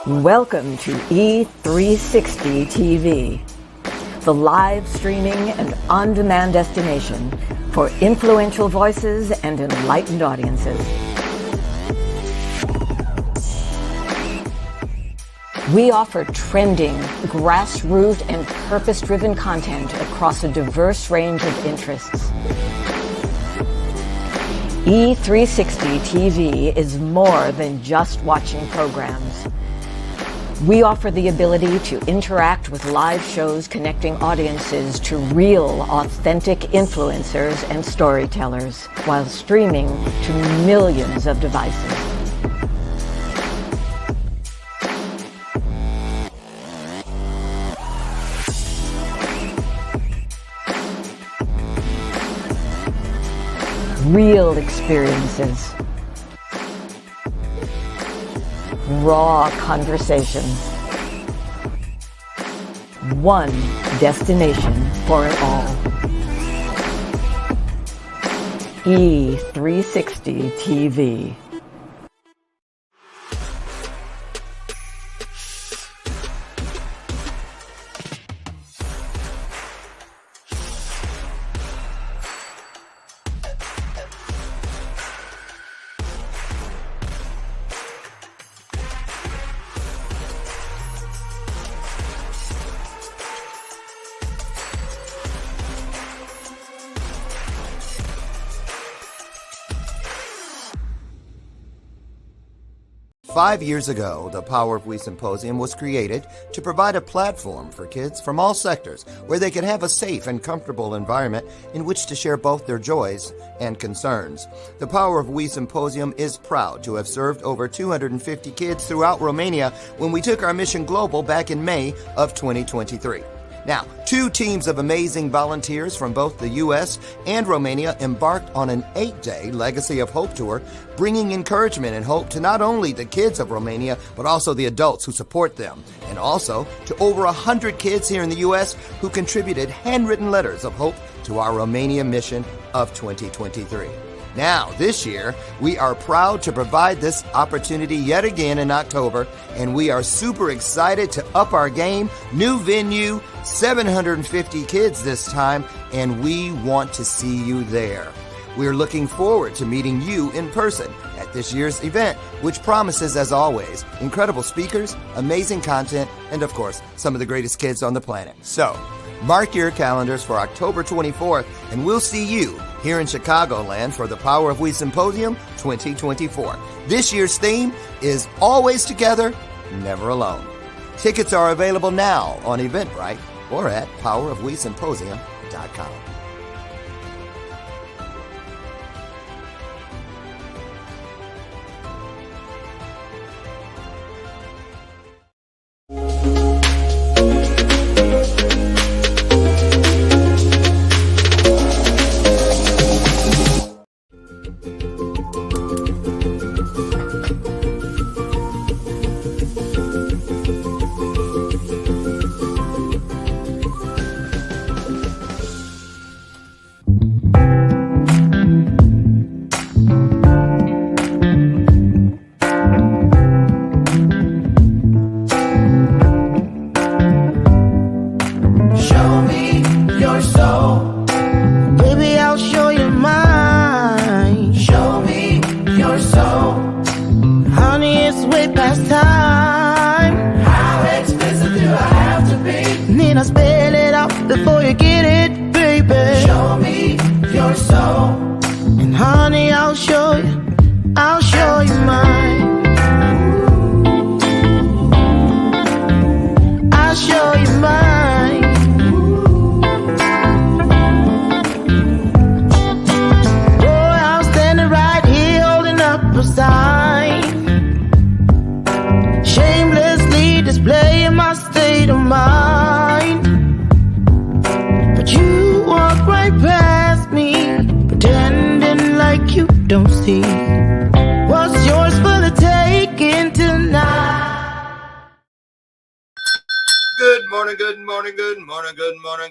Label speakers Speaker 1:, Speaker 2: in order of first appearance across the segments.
Speaker 1: Welcome to E360 TV, the live streaming and on-demand destination for influential voices and enlightened audiences. We offer trending, grassroots, and purpose-driven content across a diverse range of interests. E360 TV is more than just watching programs. We offer the ability to interact with live shows connecting audiences to real, authentic influencers and storytellers while streaming to millions of devices. Real experiences. Raw conversations. One destination for it all. E360 TV.
Speaker 2: Five years ago, the Power of We Symposium was created to provide a platform for kids from all sectors where they could have a safe and comfortable environment in which to share both their joys and concerns. The Power of We Symposium is proud to have served over 250 kids throughout Romania when we took our mission global back in May of 2023. Now, two teams of amazing volunteers from both the U.S. and Romania embarked on an 8-day Legacy of Hope tour, bringing encouragement and hope to not only the kids of Romania, but also the adults who support them, and also to over 100 kids here in the U.S. who contributed handwritten letters of hope to our Romania mission of 2023. Now, this year, we are proud to provide this opportunity yet again in October, and we are super excited to up our game. New venue, 750 kids this time, and we want to see you there. We're looking forward to meeting you in person at this year's event, which promises, as always, incredible speakers, amazing content, and of course, some of the greatest kids on the planet. So, mark your calendars for October 24th, and we'll see you here in Chicagoland for the Power of We Symposium 2024. This year's theme is Always Together, Never Alone. Tickets are available now on Eventbrite or at powerofwesymposium.com.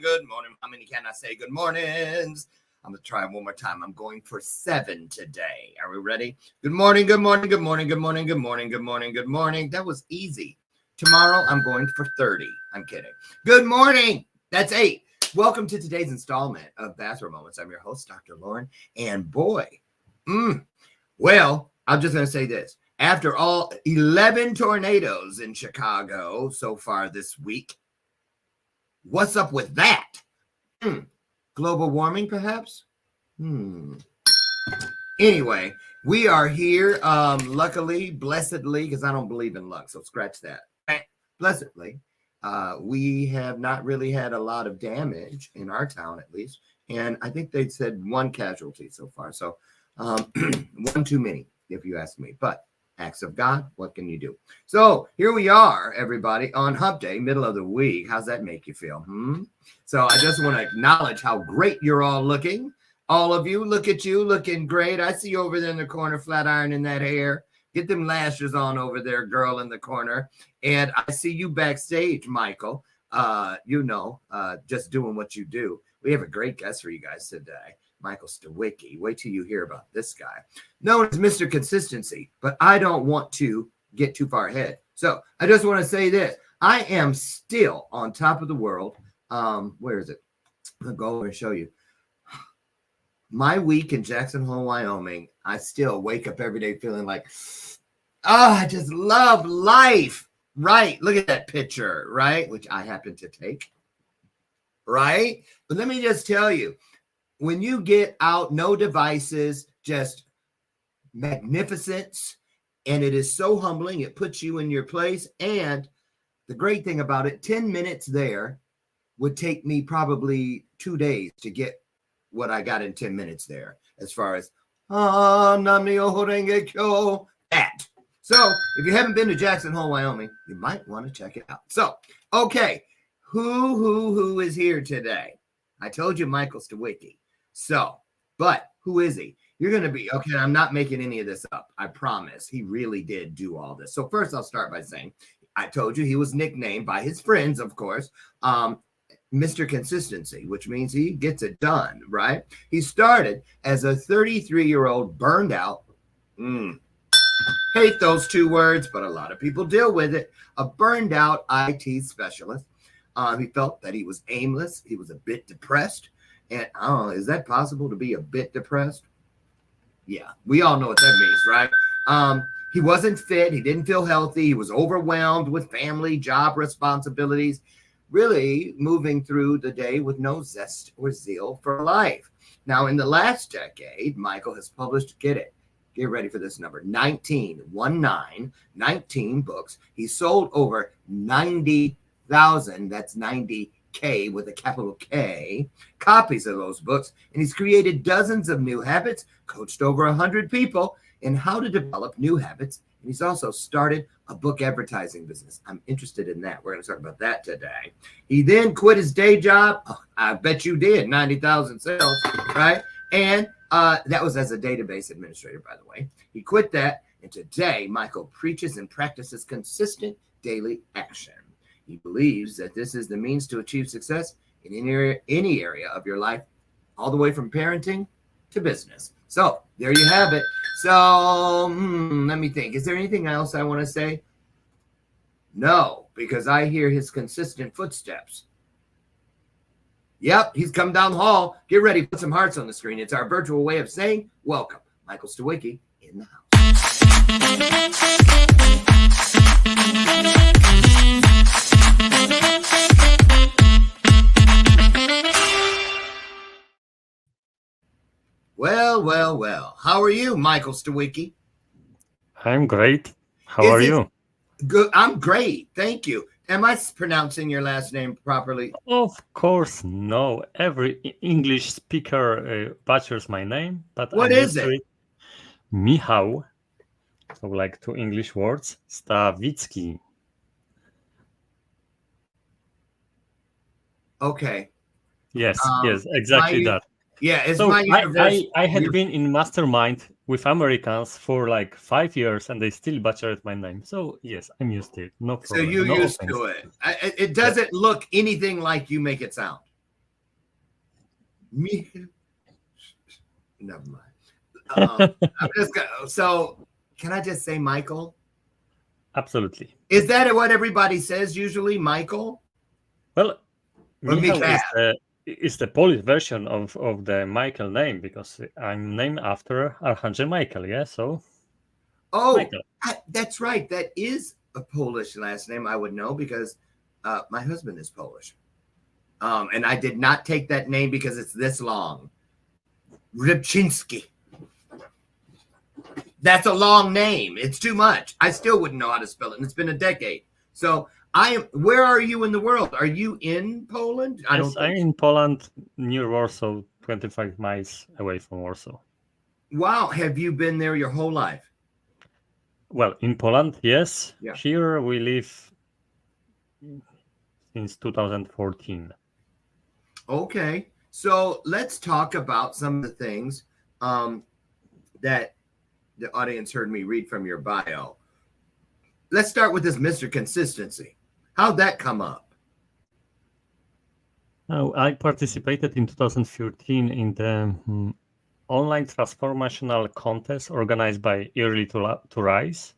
Speaker 2: Good morning. How many can I say good mornings? I'm going to try one more time. I'm going for 7 today. Are we ready? Good morning, good morning, good morning, good morning, good morning, good morning, good morning. That was easy. Tomorrow, I'm going for 30. I'm kidding. Good morning. That's 8. Welcome to today's installment of Bathroom Moments. I'm your host, Dr. Lauren. And boy, well, I'm just going to say this. After all 11 tornadoes in Chicago so far this week, what's up with that? Global warming, perhaps? Anyway, we are here, luckily, blessedly, because I don't believe in luck, so scratch that. Blessedly, we have not really had a lot of damage in our town, at least, and I think they said 1 casualty so far, so 1 too many, if you ask me, but acts of God, what can you do? So here we are, everybody, on Hump Day, middle of the week. How's that make you feel? So I just want to acknowledge how great you're all looking. All of you, look at you, looking great. I see you over there in the corner, flat ironing that hair. Get them lashes on over there, girl in the corner. And I see you backstage, Michael, just doing what you do. We have a great guest for you guys today. Michael Stawiki. Wait till you hear about this guy. Known as Mr. Consistency, but I don't want to get too far ahead. So I just want to say this. I am still on top of the world. Where is it? I'll go over and show you. My week in Jackson Hole, Wyoming, I still wake up every day feeling like, I just love life. Right. Look at that picture, right? Which I happen to take. Right. But let me just tell you, when you get out, no devices, just magnificence, and it is so humbling. It puts you in your place. And the great thing about it, 10 minutes there would take me probably 2 days to get what I got in 10 minutes there, as far as that. So if you haven't been to Jackson Hole, Wyoming, you might want to check it out. So, okay, who is here today? I told you Michael Stawiki. So, but who is he? You're going to be, okay, I'm not making any of this up. I promise. He really did do all this. So first I'll start by saying, I told you he was nicknamed by his friends, of course, Mr. Consistency, which means he gets it done, right? He started as a 33-year-old burned out, hate those 2 words, but a lot of people deal with it, a burned out IT specialist. He felt that he was aimless. He was a bit depressed. And is that possible to be a bit depressed? Yeah, we all know what that means, right? He wasn't fit. He didn't feel healthy. He was overwhelmed with family, job responsibilities, really moving through the day with no zest or zeal for life. Now, in the last decade, Michael has published, get ready for this number, 19 books. He sold over 90,000, that's 90K with a capital K, copies of those books, and he's created dozens of new habits, coached over 100 people in how to develop new habits, and he's also started a book advertising business. I'm interested in that. We're going to talk about that today. He then quit his day job. Oh, I bet you did. 90,000 sales, right? And that was as a database administrator, by the way. He quit that, and today Michael preaches and practices consistent daily action. He believes that this is the means to achieve success in any area of your life, all the way from parenting to business. So there you have it. So let me think. Is there anything else I want to say? No, because I hear his consistent footsteps. Yep, he's come down the hall. Get ready. Put some hearts on the screen. It's our virtual way of saying welcome. Michael Stawiki in the house. Well. How are you, Michael Stawiki?
Speaker 3: I'm great. How are you?
Speaker 2: Good. I'm great. Thank you. Am I pronouncing your last name properly?
Speaker 3: Of course, no. Every English speaker butchers my name, but
Speaker 2: what is it?
Speaker 3: Michał. So like 2 English words. Stawicki.
Speaker 2: Okay.
Speaker 3: Yes, exactly that.
Speaker 2: Yeah, it's
Speaker 3: so
Speaker 2: my university.
Speaker 3: I had been in mastermind with Americans for like 5 years, and they still butchered my name. So yes, I'm used to it. No problem.
Speaker 2: So you're
Speaker 3: no
Speaker 2: used
Speaker 3: offense.
Speaker 2: to it. It doesn't look anything like you make it sound. Never mind. I'm just gonna, so can I just say Michael?
Speaker 3: Absolutely.
Speaker 2: Is that what everybody says usually, Michael?
Speaker 3: Well,
Speaker 2: Or
Speaker 3: Michał
Speaker 2: Michael?
Speaker 3: is the Polish version of the Michael name, because I'm named after Archangel Michael. Yeah, so
Speaker 2: Oh,
Speaker 3: Michael.
Speaker 2: that's right. That is a Polish last name. I would know because my husband is Polish. And I did not take that name because it's this long. Rybczynski. That's a long name. It's too much. I still wouldn't know how to spell it, and it's been a decade. So I am. Where are you in the world? Are you in Poland? I don't
Speaker 3: Yes, I'm
Speaker 2: think.
Speaker 3: in Poland, near Warsaw, 25 miles away from Warsaw.
Speaker 2: Wow, have you been there your whole life?
Speaker 3: Well, in Poland, yes.
Speaker 2: Yeah.
Speaker 3: Here we live since 2014.
Speaker 2: Okay, so let's talk about some of the things that the audience heard me read from your bio. Let's start with this Mr. Consistency. How'd that come up?
Speaker 3: I participated in 2013 in the online transformational contest organized by Early to Rise.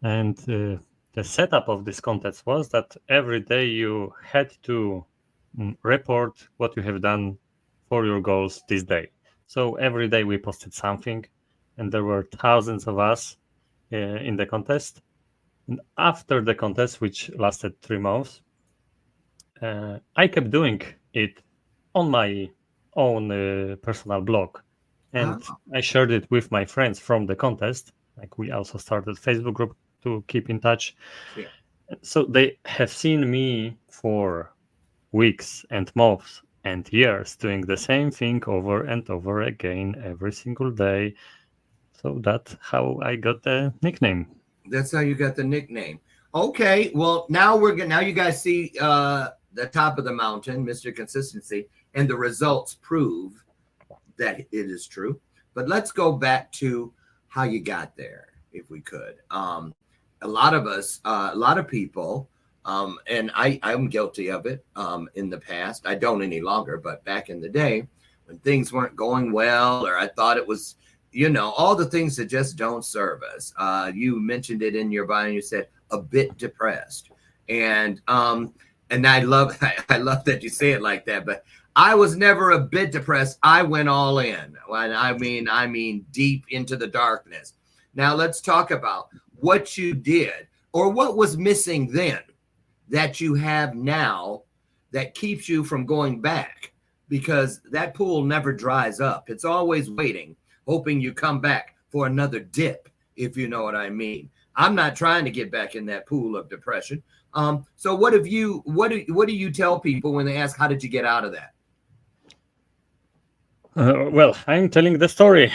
Speaker 3: And the setup of this contest was that every day you had to report what you have done for your goals this day. So every day we posted something, and there were thousands of us in the contest. And after the contest, which lasted 3 months, I kept doing it on my own personal blog, and I shared it with my friends from the contest. Like, we also started Facebook group to keep in touch.
Speaker 2: Yeah.
Speaker 3: So they have seen me for weeks and months and years doing the same thing over and over again every single day. So that's how I got the nickname.
Speaker 2: That's how you got the nickname. Okay, well now you guys see the top of the mountain, Mr. Consistency, and the results prove that it is true. But let's go back to how you got there, if we could. A lot of us, a lot of people, and I'm guilty of it in the past. I don't any longer, but back in the day, when things weren't going well, or I thought it was, all the things that just don't serve us. You mentioned it in your bio, and you said a bit depressed, and I love that you say it like that. But I was never a bit depressed. I went all in. I mean deep into the darkness. Now let's talk about what you did, or what was missing then that you have now that keeps you from going back, because that pool never dries up. It's always waiting, hoping you come back for another dip, if you know what I mean. I'm not trying to get back in that pool of depression. So what do you tell people when they ask, how did you get out of that?
Speaker 3: Well, I'm telling the story.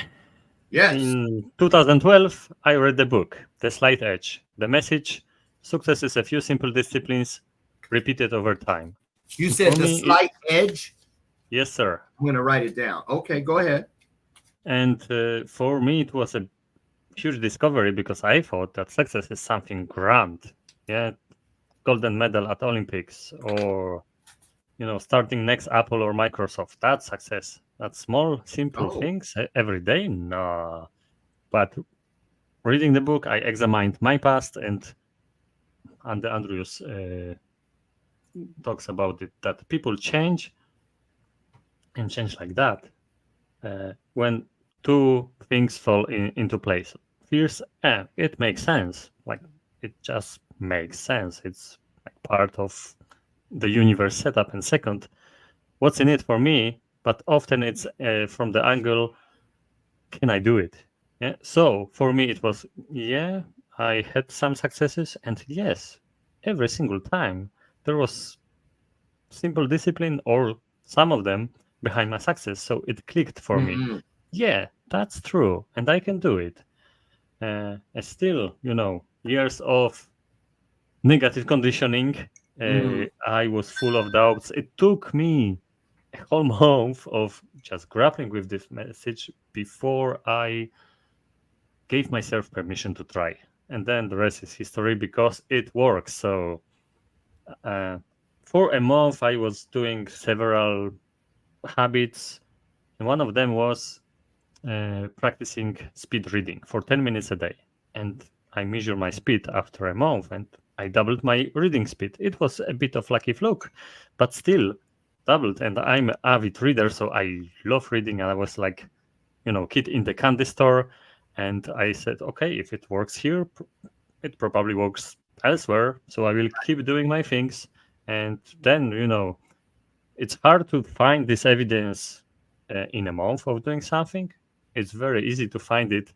Speaker 2: Yes.
Speaker 3: In 2012, I read the book, The Slight Edge. The message: success is a few simple disciplines repeated over time.
Speaker 2: You said The Slight Edge?
Speaker 3: Yes, sir.
Speaker 2: I'm going to write it down. Okay, go ahead.
Speaker 3: And for me, it was a huge discovery, because I thought that success is something grand. Yeah, golden medal at Olympics, or starting next Apple or Microsoft. That's success. That's small, simple things every day. No, but reading the book, I examined my past, and Andrews talks about it, that people change and change like that when two things fall into place. First, it makes sense. Like, it just makes sense. It's like part of the universe setup. And second, what's in it for me? But often it's from the angle, can I do it? Yeah. So for me, it was, I had some successes, and yes, every single time there was simple discipline, or some of them, behind my success. So it clicked for me. Yeah, that's true, and I can do it. And still, years of negative conditioning. I was full of doubts. It took me a whole month of just grappling with this message before I gave myself permission to try. And then the rest is history, because it works. So for a month, I was doing several habits. And one of them was practicing speed reading for 10 minutes a day. And I measure my speed after a month, and I doubled my reading speed. It was a bit of lucky fluke, but still doubled. And I'm an avid reader, so I love reading. And I was like, kid in the candy store. And I said, okay, if it works here, it probably works elsewhere. So I will keep doing my things. And then, it's hard to find this evidence in a month of doing something. It's very easy to find it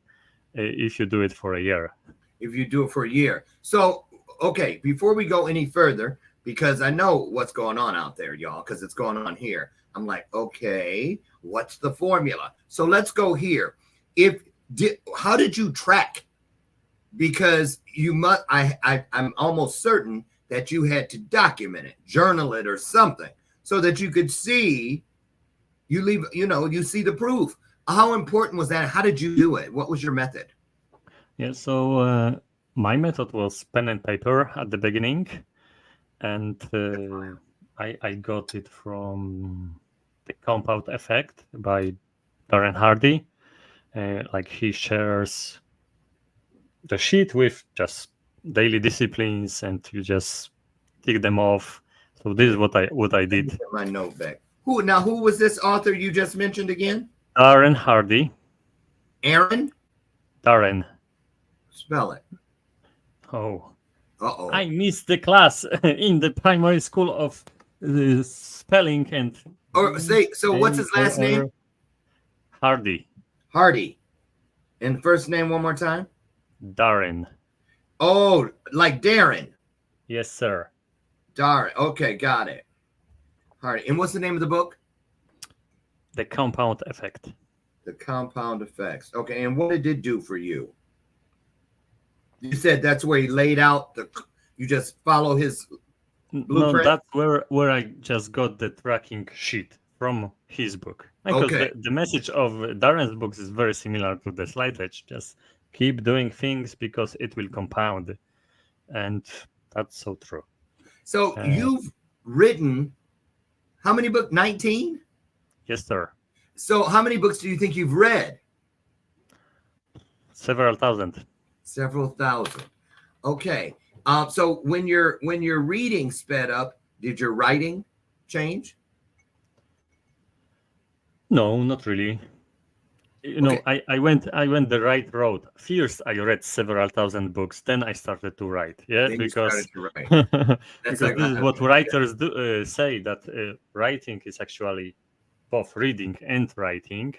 Speaker 3: if you do it for a year.
Speaker 2: If you do it for a year. So, okay, before we go any further, because I know what's going on out there, y'all, because it's going on here. I'm like, okay, what's the formula? So let's go here. How did you track? Because I'm almost certain that you had to document it, journal it, or something, so that you could see. You see the proof. How important was that? How did you do it? What was your method?
Speaker 3: Yeah, so my method was pen and paper at the beginning, and I got it from The Compound Effect by Darren Hardy. Like he shares the sheet with just daily disciplines, and you just tick them off. So this is what I did.
Speaker 2: Get my note back. Who was this author you just mentioned again?
Speaker 3: Darren Hardy.
Speaker 2: Aaron?
Speaker 3: Darren.
Speaker 2: Spell it.
Speaker 3: Oh.
Speaker 2: Uh-oh.
Speaker 3: I missed the class in the primary school of spelling and.
Speaker 2: So what's his last name?
Speaker 3: Hardy.
Speaker 2: Hardy. And first name one more time?
Speaker 3: Darren.
Speaker 2: Oh, like Darren.
Speaker 3: Yes, sir.
Speaker 2: Darren. Okay, got it. Hardy. And what's the name of the book?
Speaker 3: The Compound Effect.
Speaker 2: The Compound Effects. Okay, and what did it do for you? You said that's where he laid out you just follow his blueprint?
Speaker 3: No, that's where I just got the tracking sheet from his book. Because the message of Darren's books is very similar to the slide edge. Just keep doing things because it will compound. And that's so true.
Speaker 2: So you've written how many books? 19?
Speaker 3: Yes, sir.
Speaker 2: So how many books do you think you've read?
Speaker 3: Several thousand.
Speaker 2: Several thousand. Okay. So when your reading sped up, did your writing change?
Speaker 3: No, not really. I went the right road. First, I read several thousand books. Then I started to write. Yeah,
Speaker 2: then
Speaker 3: because
Speaker 2: because
Speaker 3: this is what writers do say, that writing is actually both reading and writing.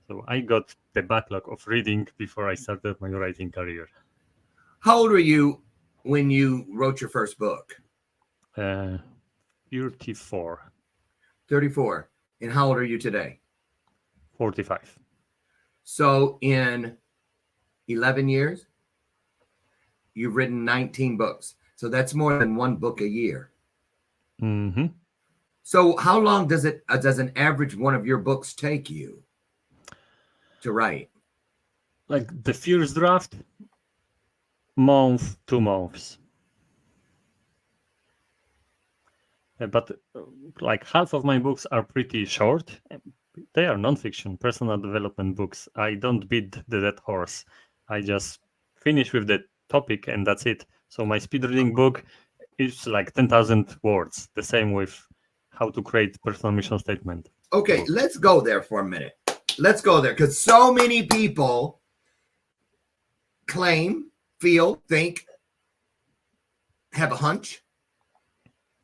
Speaker 3: So I got the backlog of reading before I started my writing career.
Speaker 2: How old were you when you wrote your first book?
Speaker 3: 34.
Speaker 2: 34. And how old are you today?
Speaker 3: 45.
Speaker 2: So in 11 years, you've written 19 books. So that's more than one book a year.
Speaker 3: Mm-hmm.
Speaker 2: So how long does an average one of your books take you to write?
Speaker 3: Like the first draft, month, 2 months. But like half of my books are pretty short. They are nonfiction, personal development books. I don't beat the dead horse. I just finish with the topic and that's it. So my speed reading book is like 10,000 words. The same with how to create personal mission statement.
Speaker 2: Okay, let's go there for a minute. Let's go there because so many people claim, feel, think, have a hunch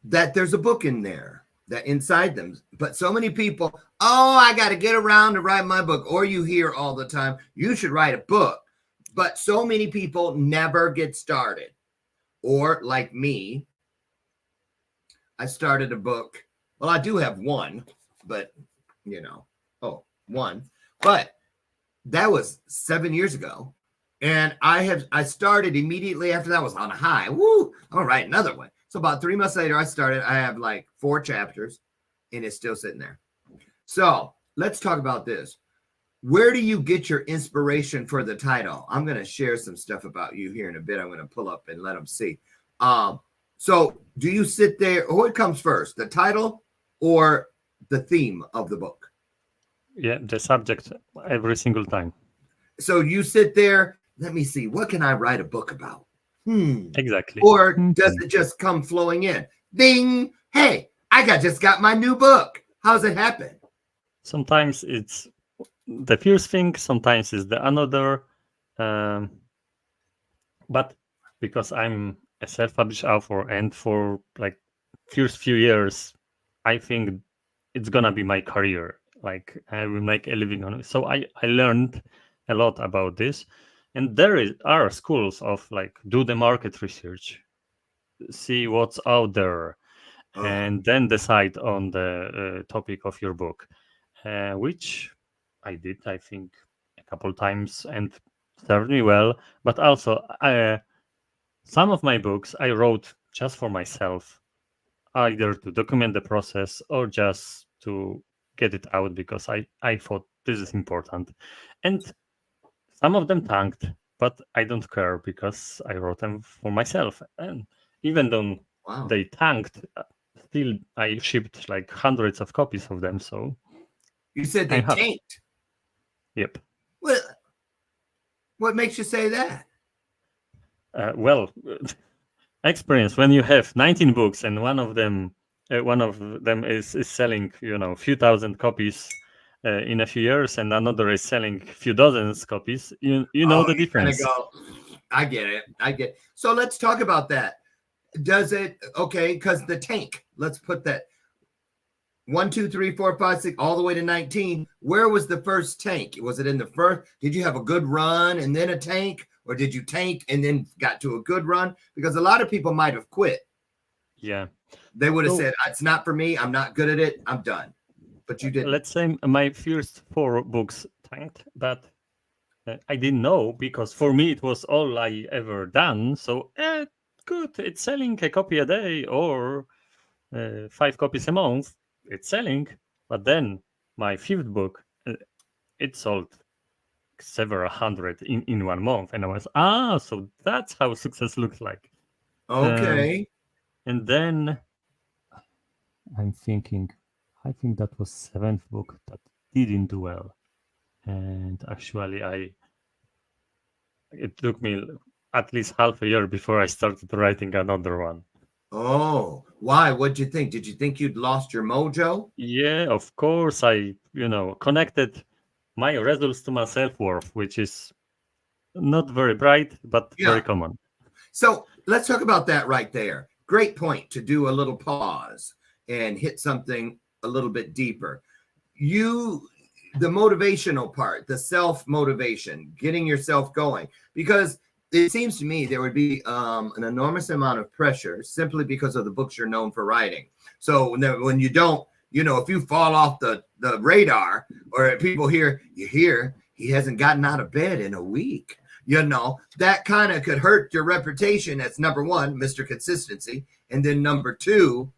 Speaker 2: that there's a book in there. That inside them, but so many people, I got to get around to write my book. Or you hear all the time, you should write a book. But so many people never get started. Or like me, I started a book. Well, I do have one, but one. But that was 7 years ago. And I started immediately after that. Was on a high. Woo! I'm gonna write another one. So about 3 months later, I started. I have like 4 chapters, and it's still sitting there. So let's talk about this. Where do you get your inspiration for the title? I'm going to share some stuff about you here in a bit. I'm going to pull up and let them see. So do you sit there? What comes first, the title or the theme of the book?
Speaker 3: Yeah, the subject every single time.
Speaker 2: So you sit there, let me see, what can I write a book about?
Speaker 3: Exactly.
Speaker 2: Or does it just come flowing in? Ding! Hey, just got my new book. How's it happen?
Speaker 3: Sometimes it's the first thing, sometimes it's the another. Um, but because I'm a self-published author, and for like first few years, I think it's gonna be my career. Like I will make a living on it. So I learned a lot about this, and are schools of like do the market research, see what's out there,
Speaker 2: Oh,
Speaker 3: and then decide on the topic of your book, which I did, I think, a couple times and served me well. But also, some of my books I wrote just for myself, either to document the process or just to get it out because I thought this is important. And some of them tanked, but I don't care because I wrote them for myself. And even though
Speaker 2: wow.
Speaker 3: they tanked, still I shipped like hundreds of copies of them. So
Speaker 2: You said they
Speaker 3: I'm happy.
Speaker 2: tanked.
Speaker 3: Yep.
Speaker 2: What makes you say that?
Speaker 3: Well, experience when you have 19 books and one of them is selling few thousand copies in a few years, and another is selling few dozens copies. You know the
Speaker 2: You kind of
Speaker 3: difference.
Speaker 2: go, I get it. So let's talk about that. Does it, okay, because the tank, let's put that 1, 2, 3, 4, 5, 6, all the way to 19. Where was the first tank? Was it in the first? Did you have a good run and then a tank? Or did you tank and then got to a good run? Because a lot of people might have quit.
Speaker 3: Yeah.
Speaker 2: They would have said, it's not for me. I'm not good at it. I'm done. But you didn't.
Speaker 3: Let's say my first 4 books tanked, but I didn't know, because for me it was all I ever done. So good, it's selling a copy a day or 5 copies a month. It's selling. But then my 5th book, it sold several hundred in 1 month, and I was so that's how success looks like.
Speaker 2: Okay.
Speaker 3: And then I'm thinking, I think that was 7th book that didn't do well, and actually it took me at least half a year before I started writing another one.
Speaker 2: Oh, why? What'd you think? Did you think you'd lost your mojo?
Speaker 3: Yeah, of course. I connected my results to my self-worth, which is not very bright, but very common.
Speaker 2: So let's talk about that right there. Great point to do a little pause and hit something a little bit deeper. The motivational part, the self-motivation, getting yourself going, because it seems to me there would be an enormous amount of pressure simply because of the books you're known for writing. So when you don't, if you fall off the radar, or people hear, he hasn't gotten out of bed in a week, that kind of could hurt your reputation as number one, Mr. Consistency, and then number two,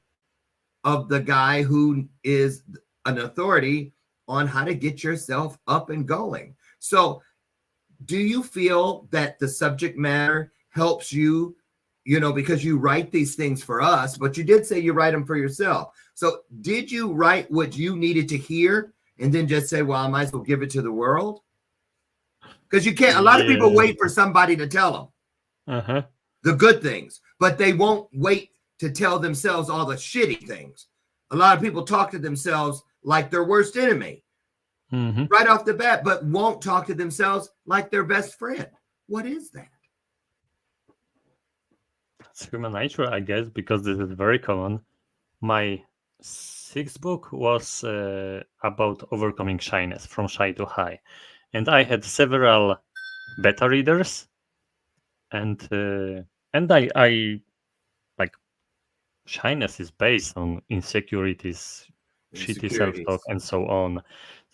Speaker 2: of the guy who is an authority on how to get yourself up and going. So do you feel that the subject matter helps you, because you write these things for us, but you did say you write them for yourself. So did you write what you needed to hear and then just say, well, I might as well give it to the world? Because you can't, a lot of people wait for somebody to tell them the good things, but they won't wait to tell themselves all the shitty things. A lot of people talk to themselves like their worst enemy right off the bat, but won't talk to themselves like their best friend. What is that?
Speaker 3: It's human nature, I guess, because this is very common. My 6th book was about overcoming shyness, from shy to high. And I had several beta readers, and I like, shyness is based on insecurities, shitty self-talk, and so on.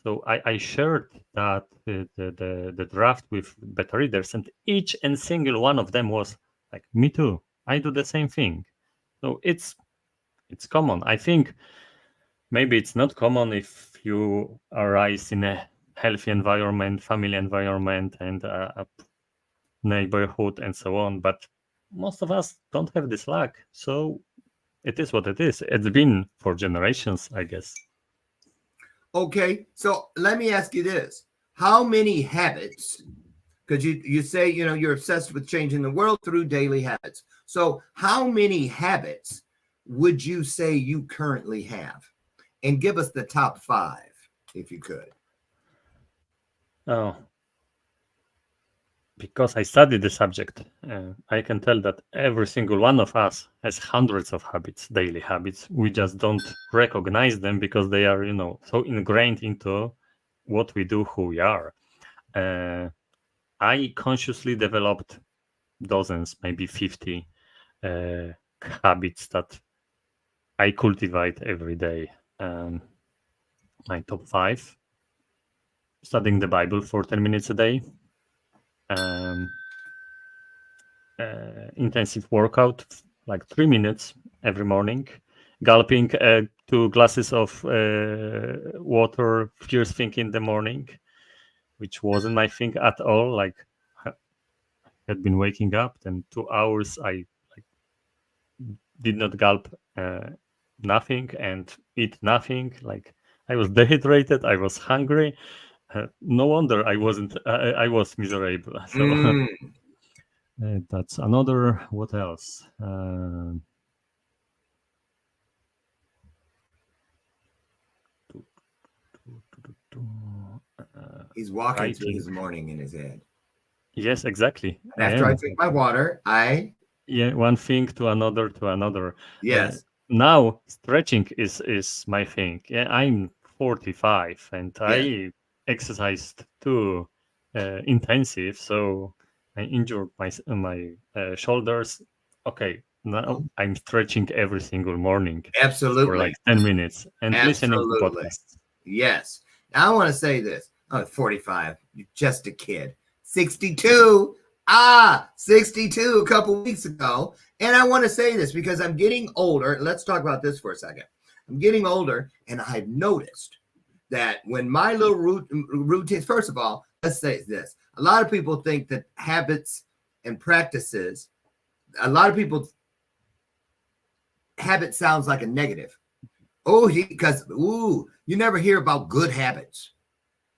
Speaker 3: So I shared that the draft with beta readers, and each and single one of them was like, me too, I do the same thing. So it's common. I think maybe it's not common if you are raised in a healthy environment, family environment, and a neighborhood, and so on. But most of us don't have this luck. So it is what it is. It's been for generations, I guess.
Speaker 2: Okay, so let me ask you this. How many habits, because you say, you're obsessed with changing the world through daily habits. So how many habits would you say you currently have? And give us the top 5, if you could.
Speaker 3: Oh, because I studied the subject, I can tell that every single one of us has hundreds of habits, daily habits. We just don't recognize them because they are, so ingrained into what we do, who we are. I consciously developed dozens, maybe 50 habits that I cultivate every day. My top 5: studying the Bible for 10 minutes a day, intensive workout, like 3 minutes every morning, gulping 2 glasses of water first thing in the morning, which wasn't my thing at all. Like, I had been waking up, then 2 hours I did not gulp nothing and eat nothing. Like, I was dehydrated, I was hungry. No wonder I wasn't. I was miserable. So that's another. What else?
Speaker 2: He's walking
Speaker 3: Writing.
Speaker 2: through his morning in his head.
Speaker 3: Yes, exactly.
Speaker 2: After I drink my water,
Speaker 3: one thing to another.
Speaker 2: Yes.
Speaker 3: Now stretching is my thing. Yeah, I'm 45 and
Speaker 2: Yes.
Speaker 3: I exercised too intensive, so I injured my shoulders. Okay, now I'm stretching every single morning
Speaker 2: Absolutely.
Speaker 3: for like 10 minutes and listening to
Speaker 2: Absolutely.
Speaker 3: podcasts.
Speaker 2: Yes. Now I want to say this. Oh, 45. You're just a kid. 62. 62 a couple weeks ago. And I want to say this because I'm getting older. Let's talk about this for a second. I'm getting older, and I've noticed that when my little routines, first of all, let's say this. A lot of people think that habits and practices, a lot of people, habit sounds like a negative. Oh, because you never hear about good habits.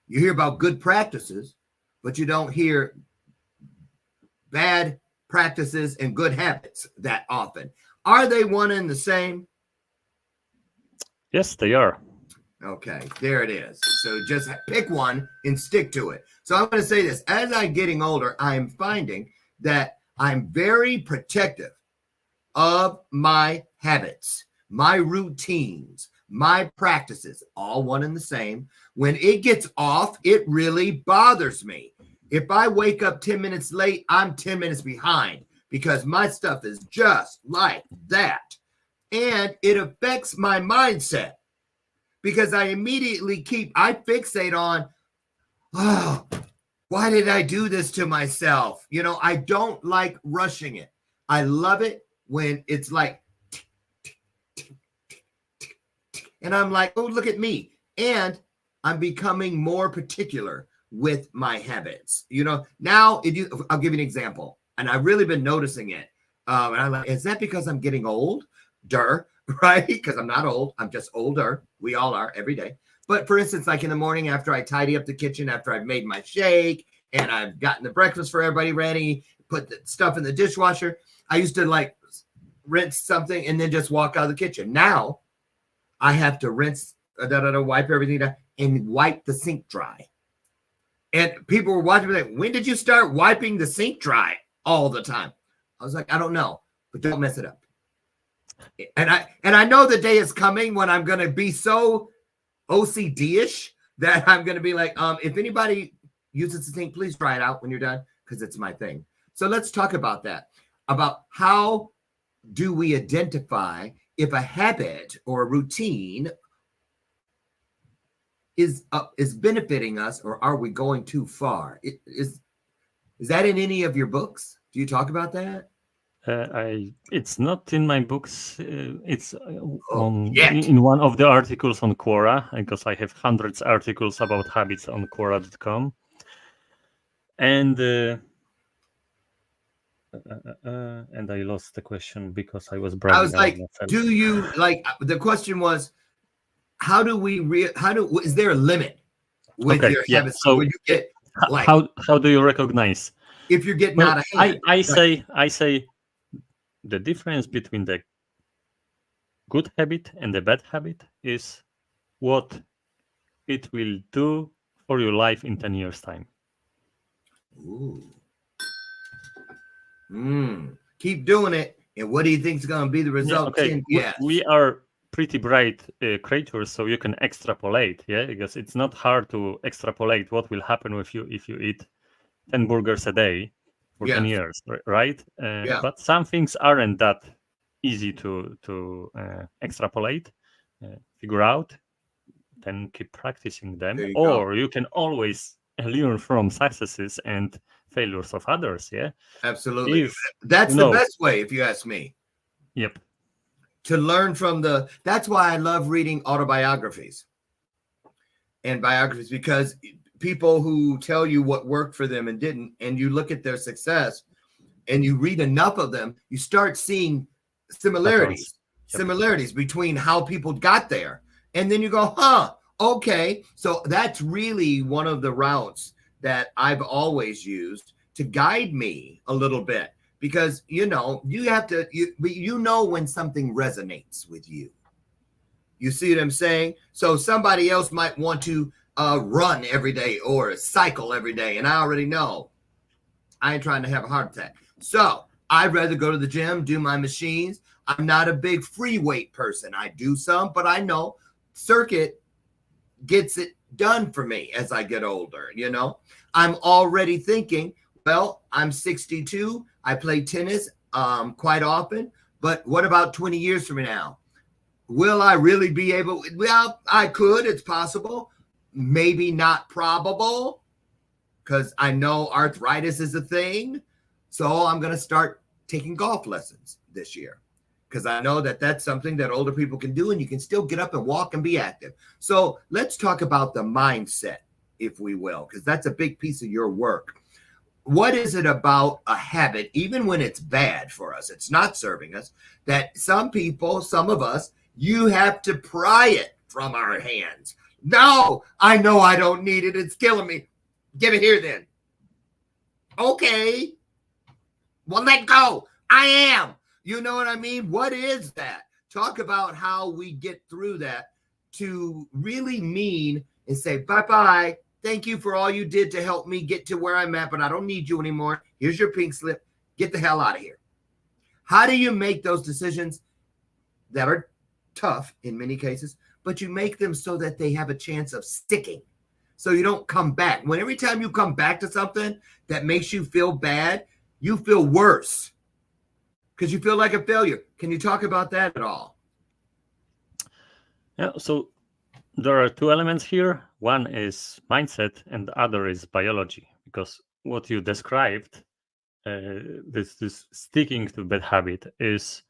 Speaker 2: You hear about good practices, but you don't hear bad practices and good habits that often. Are they one and the same?
Speaker 3: Yes, they are.
Speaker 2: Okay, there it is. So just pick one and stick to it. So I'm going to say this. As I'm getting older, I'm finding that I'm very protective of my habits, my routines, my practices, all one and the same. When it gets off, it really bothers me. If I wake up 10 minutes late, I'm 10 minutes behind because my stuff is just like that. And it affects my mindset because I immediately I fixate on, why did I do this to myself? I don't like rushing it. I love it when it's like, and I'm like, oh, look at me. And I'm becoming more particular with my habits. Now I'll give you an example. And I've really been noticing it. And I'm like, is that because I'm getting old? Right? Because I'm not old. I'm just older. We all are every day. But for instance, like in the morning after I tidy up the kitchen, after I've made my shake and I've gotten the breakfast for everybody ready, put the stuff in the dishwasher, I used to like rinse something and then just walk out of the kitchen. Now I have to rinse, wipe everything down and wipe the sink dry. And people were watching me like, when did you start wiping the sink dry all the time? I was like, I don't know, but don't mess it up. And I know the day is coming when I'm going to be so OCD-ish that I'm going to be like, if anybody uses the sink, please dry it out when you're done because it's my thing. So let's talk about that, about how do we identify if a habit or a routine is benefiting us, or are we going too far? Is that in any of your books? Do you talk about that?
Speaker 3: It's not in my books. It's in one of the articles on Quora, because I have hundreds of articles about habits on Quora.com. And I lost the question because I was bragging.
Speaker 2: I was like, do you like? The question was, how do is there a limit with
Speaker 3: Okay,
Speaker 2: your
Speaker 3: yeah.
Speaker 2: habits
Speaker 3: So
Speaker 2: where you get like
Speaker 3: how do you recognize?
Speaker 2: if you're getting
Speaker 3: Well,
Speaker 2: out of hand?
Speaker 3: I say the difference between the good habit and the bad habit is what it will do for your life in 10 years time.
Speaker 2: Ooh. Keep doing it. And what do you think is going to be the result?
Speaker 3: Okay. We are pretty bright creatures, so you can extrapolate, because it's not hard to extrapolate what will happen with you if you eat 10 burgers a day for 10 years, right? But some things aren't that easy to extrapolate, figure out, then keep practicing them. Or you can always learn from successes and failures of others,
Speaker 2: Absolutely. That's the best way, if you ask me.
Speaker 3: Yep.
Speaker 2: To learn from that's why I love reading autobiographies and biographies, because people who tell you what worked for them and didn't, and you look at their success and you read enough of them, you start seeing similarities between how people got there. And then you go, okay. So that's really one of the routes that I've always used to guide me a little bit, because, you have to, when something resonates with you. You see what I'm saying? So somebody else might want to run every day or cycle every day. And I already know I ain't trying to have a heart attack. So I'd rather go to the gym, do my machines. I'm not a big free weight person. I do some, but I know circuit gets it done for me as I get older. I'm already thinking, well, I'm 62. I play tennis quite often. But what about 20 years from now? Will I really be able? Well, I could. It's possible. Maybe not probable, because I know arthritis is a thing. So I'm going to start taking golf lessons this year, because I know that that's something that older people can do, and you can still get up and walk and be active. So let's talk about the mindset, if we will, because that's a big piece of your work. What is it about a habit, even when it's bad for us, it's not serving us, that some of us, you have to pry it from our hands? No, I know I don't need it. It's killing me. Give it here then. Okay. Well, let go. I am. You know what I mean? What is that? Talk about how we get through that to really mean and say, bye-bye. Thank you for all you did to help me get to where I'm at, but I don't need you anymore. Here's your pink slip. Get the hell out of here. How do you make those decisions that are tough in many cases, but you make them so that they have a chance of sticking, so you don't come back? When every time you come back to something that makes you feel bad, you feel worse because you feel like a failure. Can you talk about that at all?
Speaker 3: Yeah, so there are two elements here. One is mindset and the other is biology, because what you described, this sticking to bad habit, is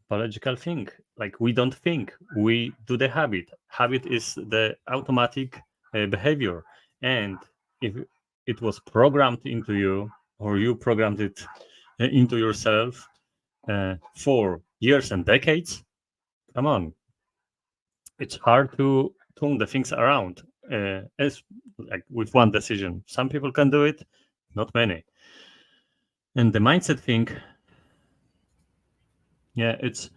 Speaker 3: biological thing. Like, we don't think, we do the habit. Habit is the automatic behavior, and if it was programmed into you, or you programmed it into yourself for years and decades, come on, it's hard to turn the things around as like with one decision. Some people can do it, not many. And the mindset thing, it's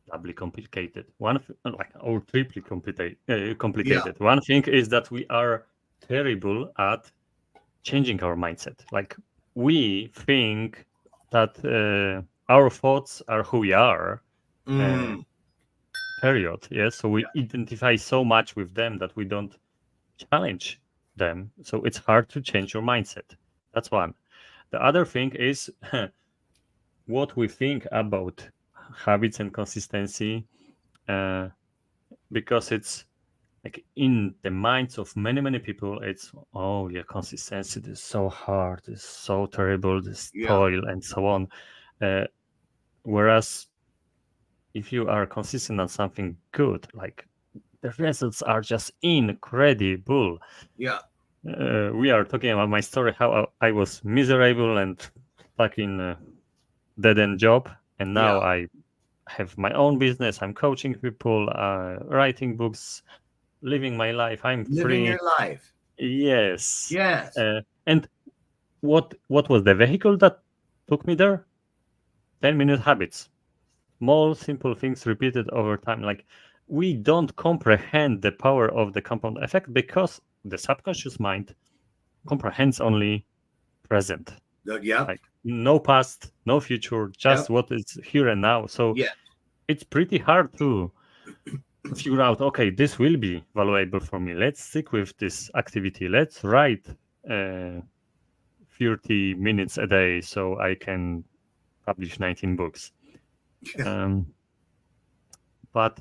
Speaker 3: doubly complicated. Or triply complicated. One thing is that we are terrible at changing our mindset. Like, we think that our thoughts are who we are. Period. Yes. So we identify so much with them that we don't challenge them. So it's hard to change your mindset. That's one. The other thing is what we think about habits and consistency, because it's like in the minds of many people, it's, oh yeah, consistency is so hard, it's so terrible, this toil and so on. Whereas if you are consistent on something good, like, the results are just incredible. We are talking about my story, how I was miserable and stuck in a dead-end job, and now I have my own business. I'm coaching people, writing books, living my life. I'm
Speaker 2: Living your
Speaker 3: free.
Speaker 2: life.
Speaker 3: Yes.
Speaker 2: Yes.
Speaker 3: And what was the vehicle that took me there? 10-minute habits. Small, simple things repeated over time. Like, we don't comprehend the power of the compound effect because the subconscious mind comprehends only present.
Speaker 2: Yeah.
Speaker 3: Like, no past, no future, just what is here and now. So
Speaker 2: Yeah.
Speaker 3: it's pretty hard to figure out, okay, this will be valuable for me. Let's stick with this activity. Let's write 30 minutes a day so I can publish 19 books. But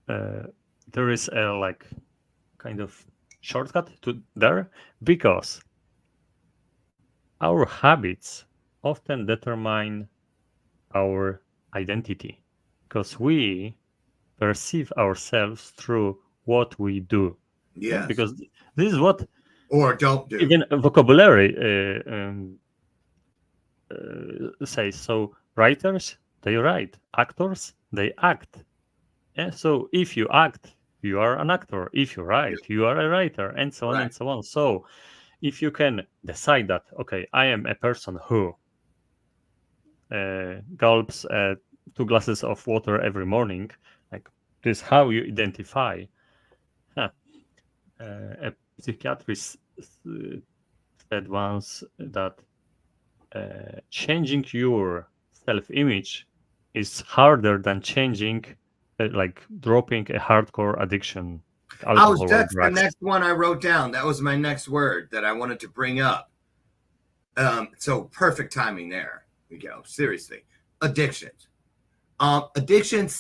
Speaker 3: there is a like kind of shortcut to there, because our habits often determine our identity, because we perceive ourselves through what we do.
Speaker 2: Yes.
Speaker 3: Because this is what
Speaker 2: or don't do.
Speaker 3: Even vocabulary says. So writers, they write. Actors, they act. Yeah? So if you act, you are an actor. If you write, you are a writer, and so on and so on. So if you can decide that, okay, I am a person who gulps 2 glasses of water every morning, like this is how you identify. A psychiatrist said once that changing your self-image is harder than changing, like dropping a hardcore addiction.
Speaker 2: That's the next one I wrote down. That was my next word that I wanted to bring up. So perfect timing there. We go. Seriously. Addictions. Addiction /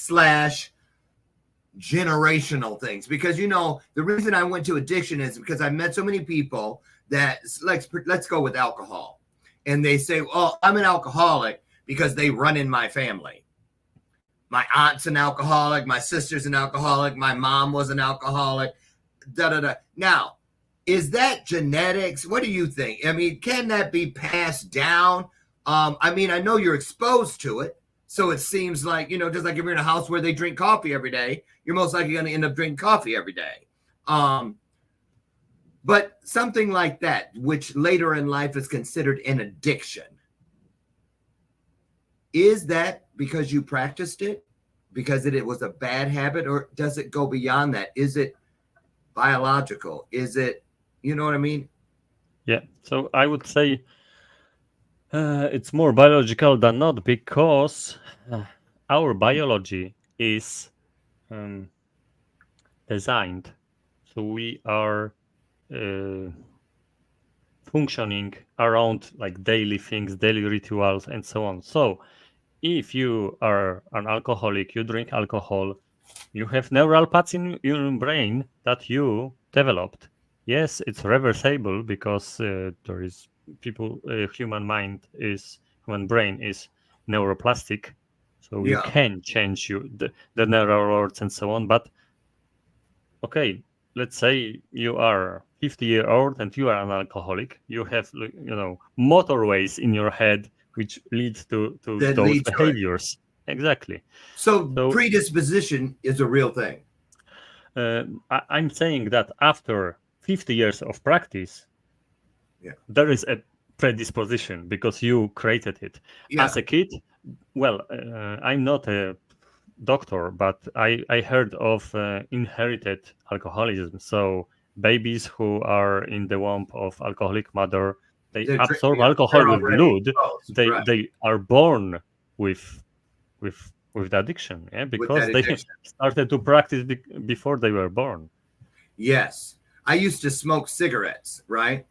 Speaker 2: generational things, because the reason I went to addiction is because I met so many people that let's go with alcohol, and they say, "Oh, I'm an alcoholic because they run in my family. My aunt's an alcoholic, my sister's an alcoholic, my mom was an alcoholic." Da da da. Now, is that genetics? What do you think? I mean, can that be passed down? I mean, I know you're exposed to it. So it seems like, just like if you're in a house where they drink coffee every day, you're most likely going to end up drinking coffee every day. But something like that, which later in life is considered an addiction, is that because you practiced it, because it was a bad habit, or does it go beyond that? Is it biological? Is it, you know what I mean?
Speaker 3: Yeah. So I would say it's more biological than not, because our biology is designed so we are functioning around like daily things, daily rituals, and so on. So if you are an alcoholic, you drink alcohol, you have neural paths in your brain that you developed. Yes, it's reversible because there is human brain is neuroplastic, so you can change the neural roads and so on. But okay, let's say you are 50-year-old and you are an alcoholic. You have motorways in your head which leads to those behaviors. Exactly.
Speaker 2: So predisposition is a real thing.
Speaker 3: I'm saying that after 50 years of practice, there is a predisposition because you created it. As a kid, well, I'm not a doctor, but I heard of inherited alcoholism. So babies who are in the womb of alcoholic mother, they absorb alcohol with blood. They are born with the addiction, because they started to practice before they were born.
Speaker 2: Yes. I used to smoke cigarettes, right?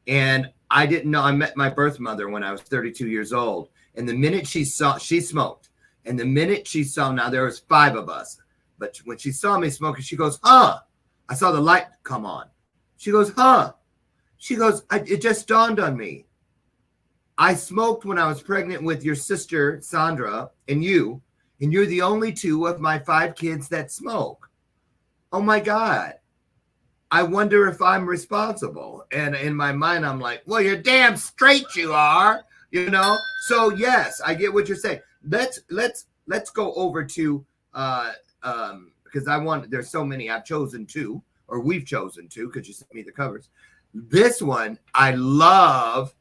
Speaker 2: And I didn't know. I met my birth mother when I was 32 years old. And the minute she smoked. And the minute she saw, now there was 5 of us. But when she saw me smoking, she goes, "Huh." I saw the light come on. She goes, "Huh." She goes, "It just dawned on me. I smoked when I was pregnant with your sister, Sandra, and you're the only 2 of my 5 kids that smoke. Oh my God. I wonder if I'm responsible." And in my mind, I'm like, well, you're damn straight you are, So yes, I get what you're saying. Let's let's go over to because there's so many. I've chosen two, or we've chosen two, because you sent me the covers. This one, I love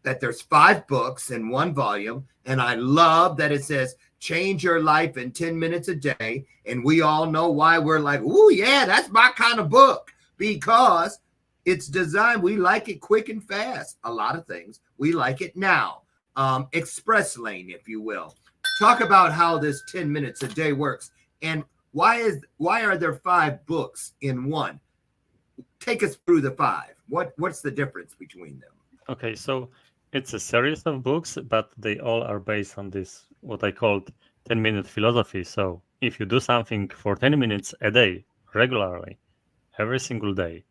Speaker 2: that there's 5 books in one volume, and I love that it says change your life in 10 minutes a day. And we all know why we're like, oh yeah, that's my kind of book, because it's designed, we like it quick and fast. A lot of things we like it now. Express lane, if you will. Talk about how this 10 minutes a day works, and why are there 5 books in one? Take us through the 5. What's the difference between them?
Speaker 3: Okay, so it's a series of books, but they all are based on this, what I called 10-minute philosophy. So if you do something for 10 minutes a day, regularly, every single day,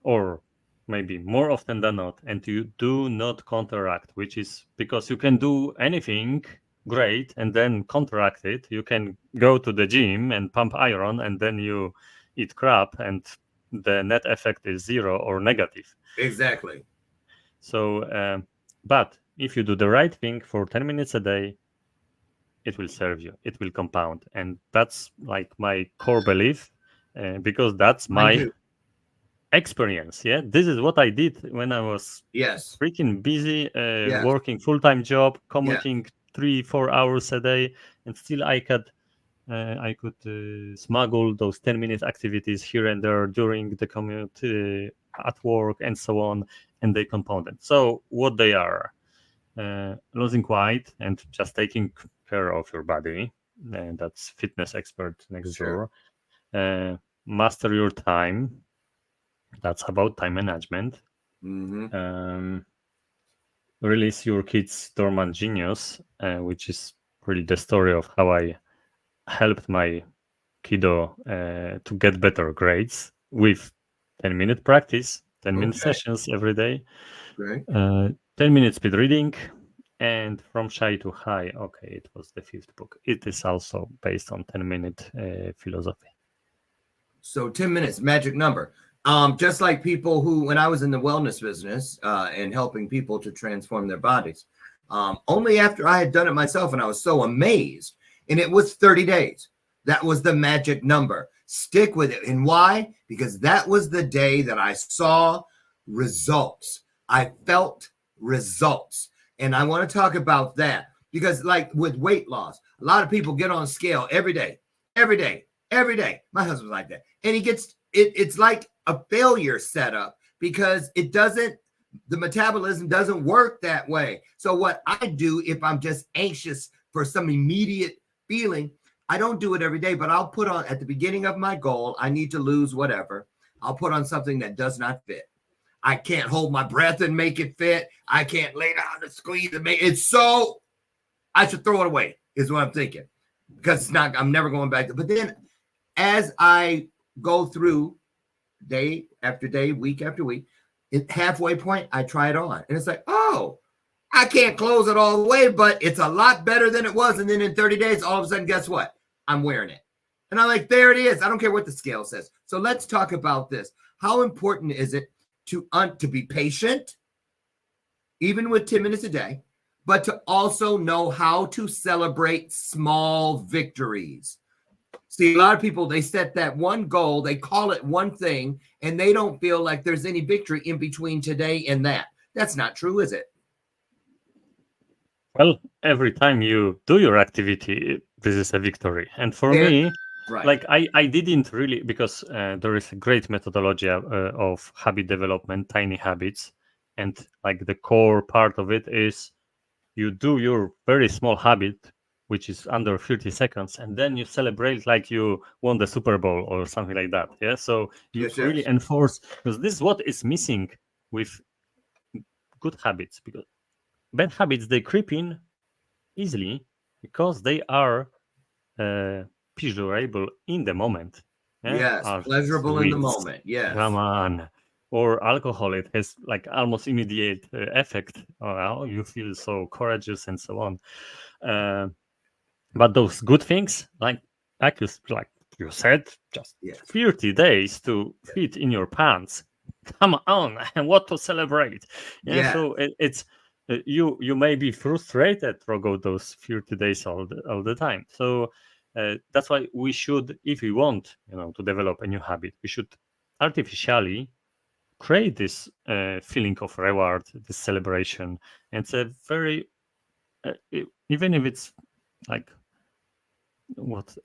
Speaker 3: or maybe more often than not, and you do not counteract, which is because you can do anything great and then counteract it. You can go to the gym and pump iron, and then you eat crap, and the net effect is 0 or negative.
Speaker 2: Exactly.
Speaker 3: So, but if you do the right thing for 10 minutes a day, it will serve you. It will compound. And that's like my core belief, because that's my experience. Yeah, this is what I did when I was freaking busy, working full-time job, commuting 3-4 hours a day, and still I could smuggle those 10-minute activities here and there during the commute, at work, and so on, and they compounded. So what they are, losing weight and just taking care of your body, and that's fitness expert next door. Master your time. That's about time management. Release your kids' dormant genius, which is really the story of how I helped my kiddo to get better grades with 10-minute practice, 10-minute sessions every day, 10-minute speed reading, and From Shy to High. Okay, it was the 5th book. It is also based on 10-minute philosophy.
Speaker 2: So 10 minutes, magic number. Just like people who, when I was in the wellness business and helping people to transform their bodies, only after I had done it myself, and I was so amazed, and it was 30 days. That was the magic number. Stick with it. And why? Because that was the day that I saw results. I felt results. And I want to talk about that, because like with weight loss, a lot of people get on scale every day. My husband's like that. And he gets, it's like a failure setup, because the metabolism doesn't work that way. So what I do, if I'm just anxious for some immediate feeling, I don't do it every day, but I'll put on, at the beginning of my goal, I need to lose whatever, I'll put on something that does not fit. I can't hold my breath and make it fit. I can't lay down and squeeze and make it. So I should throw it away, is what I'm thinking, because it's not, I'm never going back. But then as I go through day after day, week after week, at halfway point, I try it on. And it's like, oh, I can't close it all the way, but it's a lot better than it was. And then in 30 days, all of a sudden, guess what? I'm wearing it. And I'm like, there it is. I don't care what the scale says. So let's talk about this. How important is it to be patient, even with 10 minutes a day, but to also know how to celebrate small victories? See, a lot of people, they set that one goal, they call it one thing, and they don't feel like there's any victory in between today and that. That's not true, is it?
Speaker 3: Well, every time you do your activity, this is a victory. And for me, like I didn't really, because there is a great methodology of habit development, tiny habits. And like the core part of it is you do your very small habit, which is under 30 seconds, and then you celebrate like you won the Super Bowl or something like that. Yeah. So you really enforce, because this is what is missing with good habits, because bad habits, they creep in easily because they are pleasurable in the moment.
Speaker 2: Yes, pleasurable in the moment. Yes.
Speaker 3: Come on. Or alcohol, it has like almost immediate effect. Oh, you feel so courageous and so on. But those good things, like you said, just 30 days to fit in your pants. Come on, and what to celebrate? Yeah. So it's you may be frustrated throughout those 30 days all the time. So that's why we should, if we want, to develop a new habit, we should artificially create this feeling of reward, this celebration. And it's a very, even if it's like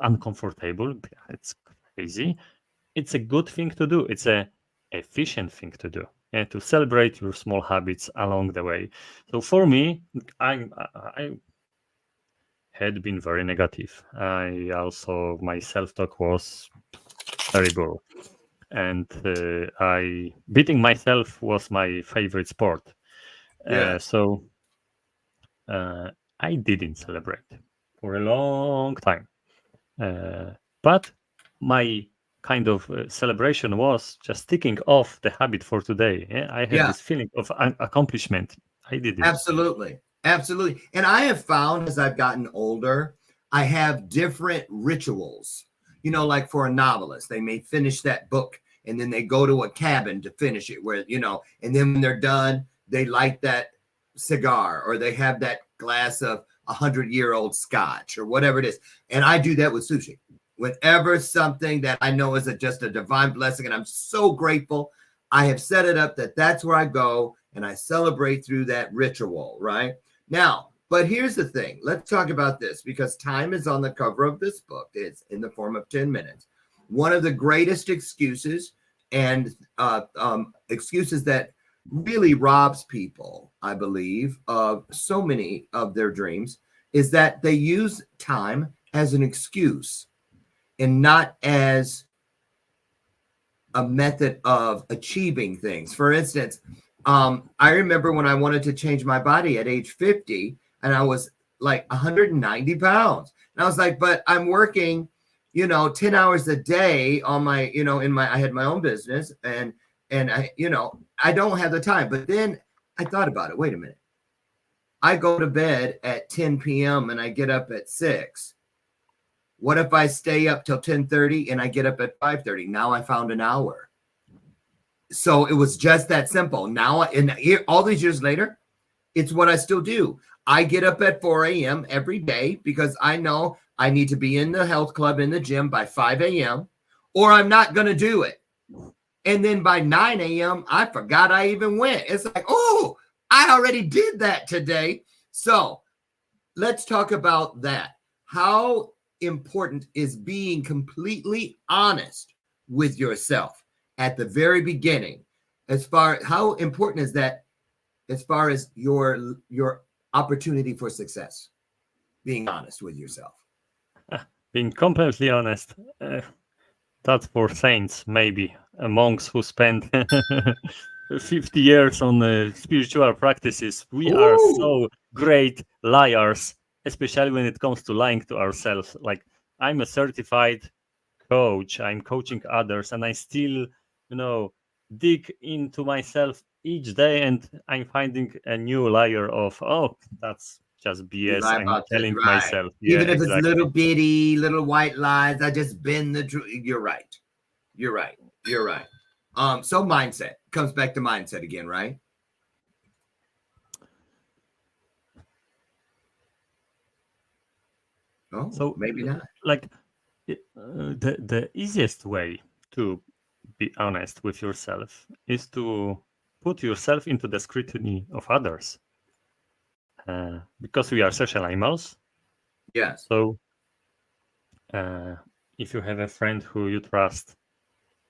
Speaker 3: uncomfortable, it's crazy, it's a good thing to do. It's a efficient thing to do, and to celebrate your small habits along the way. So for me, I had been very negative. My self-talk was terrible, and beating myself was my favorite sport. So I didn't celebrate for a long time, but my kind of celebration was just ticking off the habit for today. I had this feeling of accomplishment. I did it.
Speaker 2: Absolutely. And I have found as I've gotten older, I have different rituals. Like for a novelist, they may finish that book and then they go to a cabin to finish it where, and then when they're done, they light that cigar or they have that glass of 100-year-old scotch or whatever it is. And I do that with sushi. Whenever something that I know is just a divine blessing, and I'm so grateful, I have set it up that's where I go and I celebrate through that ritual, right? Now, but here's the thing. Let's talk about this because time is on the cover of this book. It's in the form of 10 minutes. One of the greatest excuses and excuses that really robs people, I believe, of so many of their dreams is that they use time as an excuse and not as a method of achieving things. For instance, I remember when I wanted to change my body at age 50 and I was like 190 pounds. And I was like, but I'm working, 10 hours a day on my, I had my own business and I, I don't have the time. But then I thought about it. Wait a minute. I go to bed at 10 p.m. and I get up at 6. What if I stay up till 10:30 and I get up at 5:30? Now I found an hour. So it was just that simple. Now, all these years later, it's what I still do. I get up at 4 a.m. every day because I know I need to be in the health club in the gym by 5 a.m. or I'm not going to do it. And then by 9 a.m., I forgot I even went. It's like, oh, I already did that today. So let's talk about that. How important is being completely honest with yourself at the very beginning? How important is that as far as your opportunity for success? Being honest with yourself.
Speaker 3: Being completely honest. That's for saints, maybe. Monks who spend 50 years on spiritual practices. We are so great liars, especially when it comes to lying to ourselves. Like, I'm a certified coach. I'm coaching others, and I still, dig into myself each day, and I'm finding a new layer of, that's just BS. I'm telling myself.
Speaker 2: Even if it's little bitty, little white lies, I just bend the truth. You're right. So mindset comes back to mindset again, right? Oh, so maybe not.
Speaker 3: Like the easiest way to be honest with yourself is to put yourself into the scrutiny of others. Because we are social animals.
Speaker 2: Yes.
Speaker 3: So if you have a friend who you trust,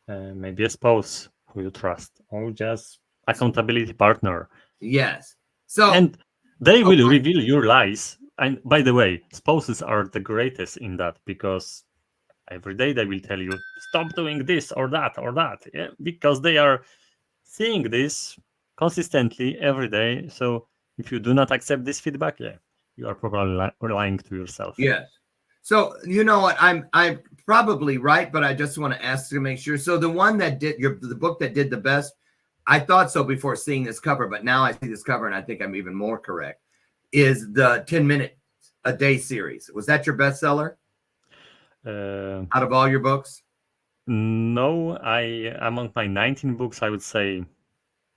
Speaker 3: maybe a spouse who you trust, or just accountability partner.
Speaker 2: Yes.
Speaker 3: And they will reveal your lies. And by the way, spouses are the greatest in that because every day they will tell you, stop doing this or that or that. Yeah? Because they are seeing this consistently every day. So if you do not accept this feedback, you are probably lying to yourself.
Speaker 2: Yes. So you know what? I'm probably right, but I just want to ask to make sure. So the one that did the book that did the best, I thought so before seeing this cover, but now I see this cover and I think I'm even more correct, is the 10 minute a day series. Was that your bestseller? Out of all your books?
Speaker 3: No, among my 19 books, I would say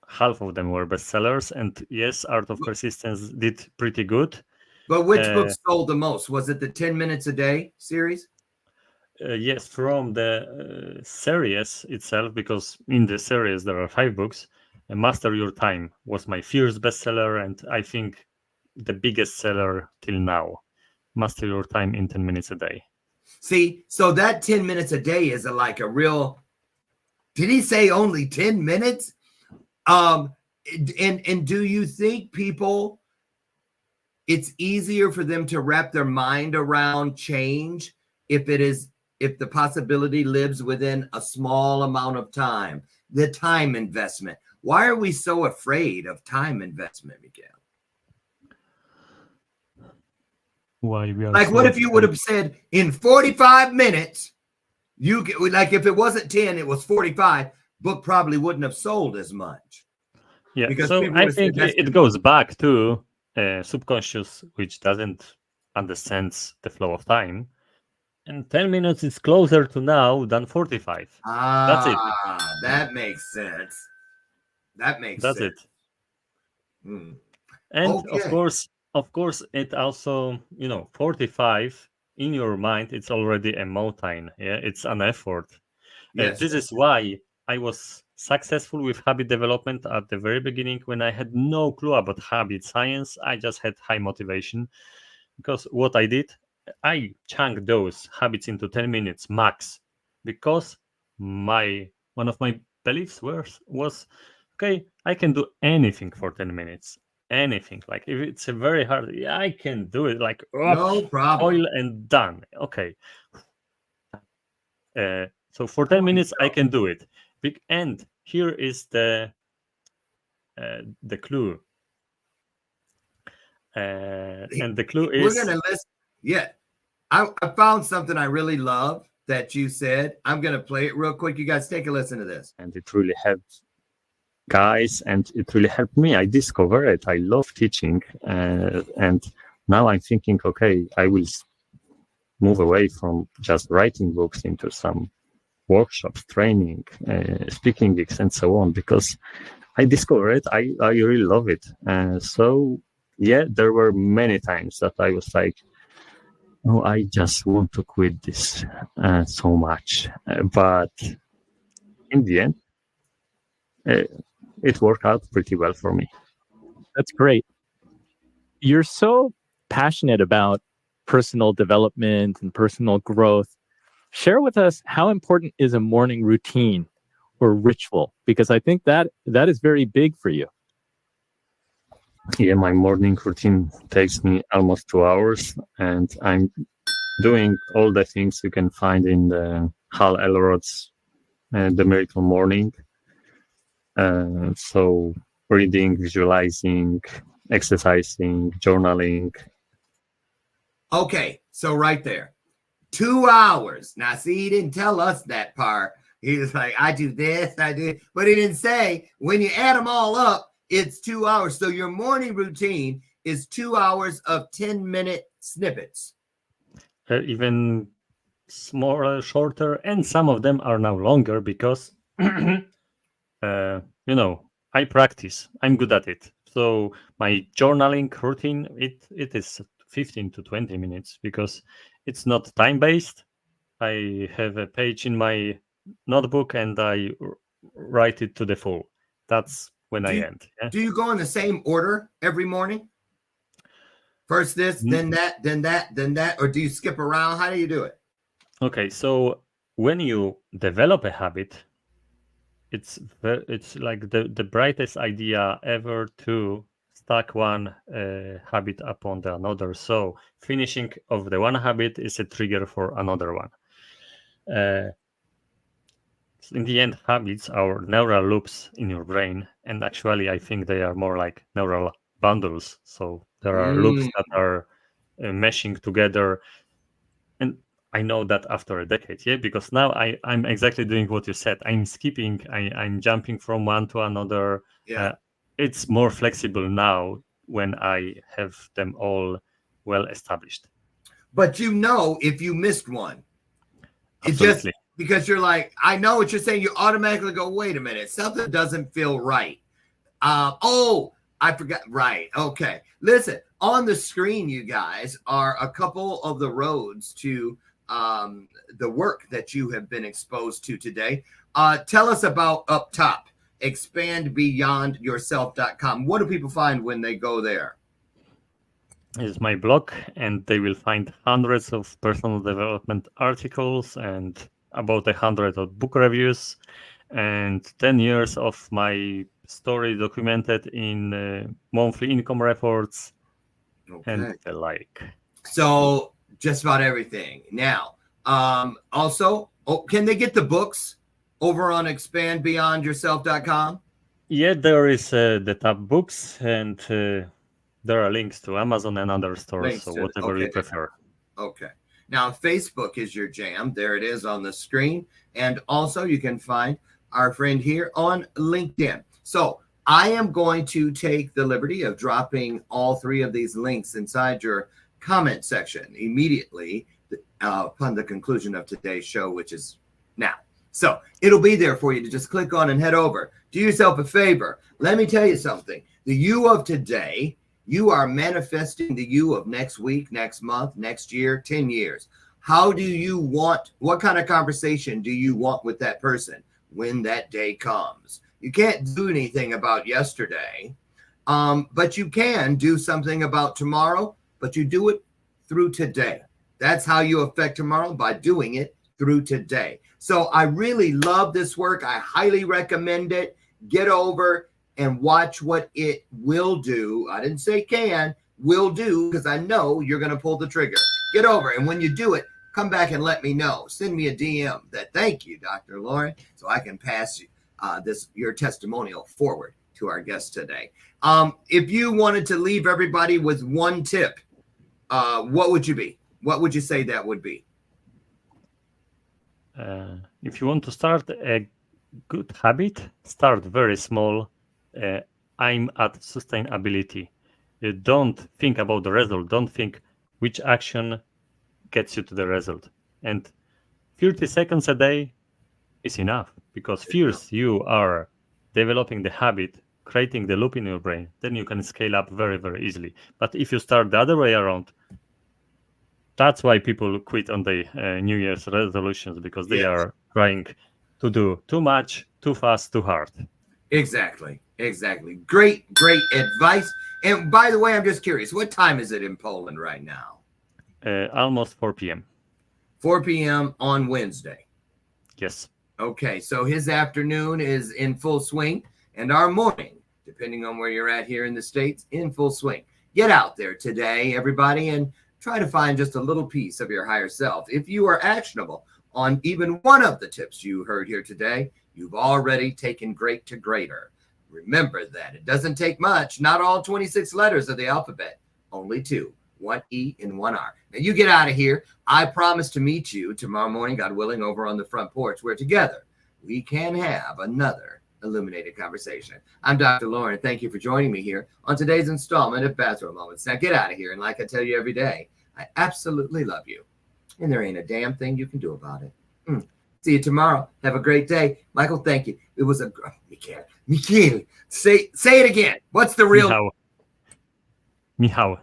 Speaker 3: half of them were bestsellers, and yes, Art of Persistence did pretty good.
Speaker 2: But which book sold the most? Was it the 10 Minutes a Day series?
Speaker 3: Yes, from the series itself, because in the series there are 5 books. Master Your Time was my first bestseller, and I think the biggest seller till now. Master Your Time in 10 minutes a day.
Speaker 2: See, so that 10 minutes a day is like a real. Did he say only 10 minutes? And do you think people, it's easier for them to wrap their mind around change if the possibility lives within a small amount of time, the time investment? Why are we so afraid of time investment, Michael?
Speaker 3: Why we are
Speaker 2: like,
Speaker 3: so
Speaker 2: what if you would have said in 45 minutes, you get, like, if it wasn't 10, it was 45, book probably wouldn't have sold as much.
Speaker 3: Yeah,
Speaker 2: because
Speaker 3: so I think it goes back to subconscious, which doesn't understand the flow of time. And 10 minutes is closer to now than 45. That's it.
Speaker 2: That makes sense. That's sense.
Speaker 3: It.
Speaker 2: Hmm.
Speaker 3: And
Speaker 2: Okay.
Speaker 3: of course, it also, 45 in your mind, it's already a mountain. Yeah, it's an effort.
Speaker 2: Yes.
Speaker 3: This is why I was successful with habit development at the very beginning when I had no clue about habit science. I just had high motivation, because what I did, I chunked those habits into 10 minutes max, because one of my beliefs was okay, I can do anything for 10 minutes. Anything. Like if it's a very hard, yeah, I can do it. Like
Speaker 2: no problem.
Speaker 3: oil and done. Okay. So for 10 minutes, I can do it. And here is the clue. And the clue is...
Speaker 2: We're going to listen. Yeah. I found something I really love that you said. I'm going to play it real quick. You guys take a listen to this.
Speaker 3: And it really helped guys, and it really helped me. I discovered it. I love teaching. And now I'm thinking, okay, I will move away from just writing books into some workshops, training, speaking gigs, and so on, because I discovered it. I really love it. So yeah, there were many times that I was like, oh, I just want to quit this so much. But in the end, it worked out pretty well for me.
Speaker 4: That's great. You're so passionate about personal development and personal growth. Share with us, how important is a morning routine or ritual? Because I think that is very big for you.
Speaker 3: Yeah, my morning routine takes me almost 2 hours, and I'm doing all the things you can find in the Hal Elrod's The Miracle Morning. So reading, visualizing, exercising, journaling.
Speaker 2: Okay, so right there, 2 hours. Now, see, he didn't tell us that part. He was like, I do this, I do, but he didn't say when you add them all up, it's 2 hours. So your morning routine is 2 hours of 10-minute snippets.
Speaker 3: Even smaller, shorter, and some of them are now longer because, I practice. I'm good at it. So my journaling routine, it is 15 to 20 minutes because it's not time-based. I have a page in my notebook and I write it to the full. That's when I end. Yeah?
Speaker 2: Do you go in the same order every morning? First this, then that, then that, then that, or do you skip around? How do you do it?
Speaker 3: Okay, so when you develop a habit, it's like the brightest idea ever to stack one habit upon the another. So finishing of the one habit is a trigger for another one. In the end, habits are neural loops in your brain, and actually I think they are more like neural bundles. So there are loops that are meshing together. And I know that after a decade, yeah, because now I'm exactly doing what you said. I'm skipping, I'm jumping from one to another.
Speaker 2: Yeah.
Speaker 3: It's more flexible now when I have them all well established.
Speaker 2: But if you missed one,
Speaker 3: Absolutely.
Speaker 2: It just, because you're like, I know what you're saying, you automatically go, wait a minute, something doesn't feel right. I forgot. Right. Okay. Listen, on the screen, you guys, are a couple of the roads to the work that you have been exposed to today. Tell us about up top, expandbeyondyourself.com. What do people find when they go there?
Speaker 3: It's my blog, and they will find hundreds of personal development articles and about 100 of book reviews and 10 years of my story documented in monthly income reports and the like.
Speaker 2: So just about everything. Now, also, can they get the books over on expandbeyondyourself.com?
Speaker 3: Yeah, there is the tab books, and there are links to Amazon and other stores, so whatever you prefer.
Speaker 2: Okay. Now, Facebook is your jam. There it is on the screen. And also, you can find our friend here on LinkedIn. So I am going to take the liberty of dropping all three of these links inside your comment section immediately upon the conclusion of today's show, which is now. So it'll be there for you to just click on and head over. Do yourself a favor. Let me tell you something. The you of today, you are manifesting the you of next week, next month, next year, 10 years. How do you want, what kind of conversation do you want with that person when that day comes? You can't do anything about yesterday, but you can do something about tomorrow, but you do it through today. That's how you affect tomorrow, by doing it through today. So I really love this work. I highly recommend it. Get over and watch what it will do. I didn't say can, will do, because I know you're going to pull the trigger. Get over. And when you do it, come back and let me know. Send me a DM that thank you, Dr. Lauren, so I can pass you your testimonial forward to our guest today. If you wanted to leave everybody with one tip, what would you be? What would you say that would be?
Speaker 3: If you want to start a good habit, start very small. I'm at sustainability. Don't think about the result. Don't think which action gets you to the result. And 30 seconds a day is enough, because first you are developing the habit, creating the loop in your brain. Then you can scale up very, very easily. But if you start the other way around, that's why people quit on the New Year's resolutions, because they are trying to do too much, too fast, too hard.
Speaker 2: Exactly. Great advice. And by the way, I'm just curious, what time is it in Poland right now?
Speaker 3: Almost 4 p.m.
Speaker 2: 4 p.m. on Wednesday.
Speaker 3: Yes.
Speaker 2: Okay, so his afternoon is in full swing, and our morning, depending on where you're at here in the States, in full swing. Get out there today, everybody, and try to find just a little piece of your higher self. If you are actionable on even one of the tips you heard here today, you've already taken great to greater. Remember that it doesn't take much, not all 26 letters of the alphabet, only 2, 1 E and 1 R. Now you get out of here. I promise to meet you tomorrow morning, God willing, over on the front porch, where together we can have another illuminated conversation. I'm Dr. Lauren. Thank you for joining me here on today's installment of Bathroom Moments. Now get out of here. And like I tell you every day, I absolutely love you. And there ain't a damn thing you can do about it. See you tomorrow. Have a great day. Michael, thank you. It was a Michal. Say it again. What's the real
Speaker 3: Michal.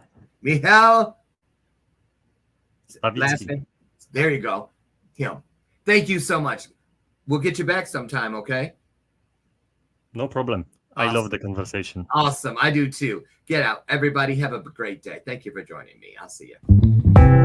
Speaker 2: Last name. There you go. Him. Thank you so much. We'll get you back sometime, okay?
Speaker 3: No problem. Awesome. I love the conversation.
Speaker 2: Awesome. I do too. Get out. Everybody have a great day. Thank you for joining me. I'll see you.